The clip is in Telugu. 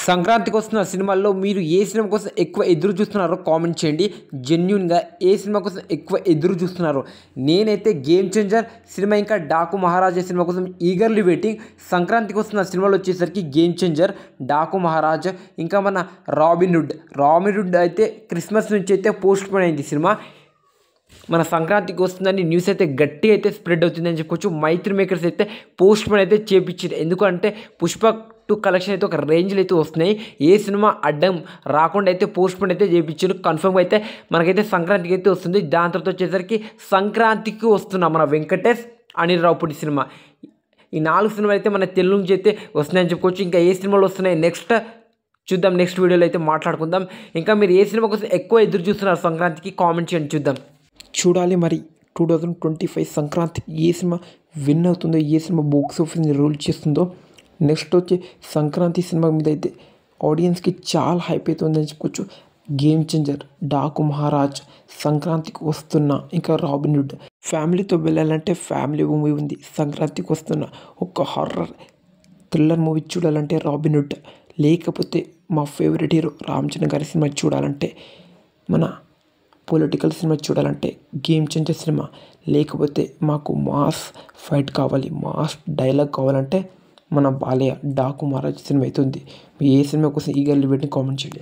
సంక్రాంతికి వస్తున్న సినిమాల్లో మీరు ఏ సినిమా కోసం ఎక్కువ ఎదురు చూస్తున్నారో కామెంట్ చేయండి. జెన్యూన్గా ఏ సినిమా కోసం ఎక్కువ ఎదురు చూస్తున్నారో. నేనైతే గేమ్ చేంజర్ సినిమా ఇంకా డాకు మహారాజా సినిమా కోసం ఈగర్లీ వెయిటింగ్. సంక్రాంతికి వస్తున్న సినిమాలు వచ్చేసరికి గేమ్ చేంజర్, డాకు మహారాజా, ఇంకా మన రాబిన్ హుడ్ అయితే క్రిస్మస్ నుంచి అయితే పోస్ట్ పోన్ అయింది సినిమా. మన సంక్రాంతికి వస్తుందని న్యూస్ అయితే గట్టిగా అయితే స్ప్రెడ్ అవుతుందని చెప్పుకోవచ్చు. మైత్రి మేకర్స్ అయితే పోస్ట్ పోన్ అయితే చేపించారు. ఎందుకంటే పుష్ప 2 కలెక్షన్ అయితే ఒక రేంజ్లో అయితే వస్తున్నాయి. ఏ సినిమా అడ్డం రాకుండా అయితే పోస్ట్ పోన్ అయితే చేయించారు. కన్ఫర్మ్గా అయితే మనకైతే సంక్రాంతికి అయితే వస్తుంది. దాని తర్వాత వచ్చేసరికి సంక్రాంతికి వస్తున్న మన వెంకటేష్, అనిల్ రావుపూడి సినిమా, ఈ 4 సినిమాలు అయితే మన తెలుగు నుంచి అయితే వస్తున్నాయని చెప్పుకోవచ్చు. ఇంకా ఏ సినిమాలు వస్తున్నాయి నెక్స్ట్ చూద్దాం, నెక్స్ట్ వీడియోలో అయితే మాట్లాడుకుందాం. ఇంకా మీరు ఏ సినిమా కోసం ఎక్కువ ఎదురు చూస్తున్నారు సంక్రాంతికి కామెంట్ చేయండి, చూద్దాం. చూడాలి మరి 2025 సంక్రాంతికి ఏ సినిమా విన్ అవుతుందో, ఏ సినిమా బాక్స్ ఆఫీస్ని రూల్ చేస్తుందో. నెక్స్ట్ వచ్చి సంక్రాంతి సినిమా మీద అయితే ఆడియన్స్కి చాలా హైప్ అవుతుందని చెప్పుకోవచ్చు. గేమ్ చేంజర్, డాకు మహారాజ్, సంక్రాంతికి వస్తున్న, ఇంకా రాబిన్హుడ్. ఫ్యామిలీతో వెళ్ళాలంటే ఫ్యామిలీ మూవీ ఉంది. సంక్రాంతికి వస్తున్న ఒక హారర్ థ్రిల్లర్ మూవీ చూడాలంటే రాబిన్హుడ్, లేకపోతే మా ఫేవరెట్ హీరో రామ్ చరణ్ గారి సినిమా చూడాలంటే, మన పొలిటికల్ సినిమా చూడాలంటే గేమ్ చేంజర్ సినిమా, లేకపోతే మాకు మాస్ ఫైట్ కావాలి, మాస్ డైలాగ్ కావాలంటే మన బాలయ్య డాకు మహారాజ్ సినిమా అయితే ఉంది. మీ ఏ సినిమా కోసం ఈగర్లీ వెయిటింగ్ కామెంట్ చేయండి.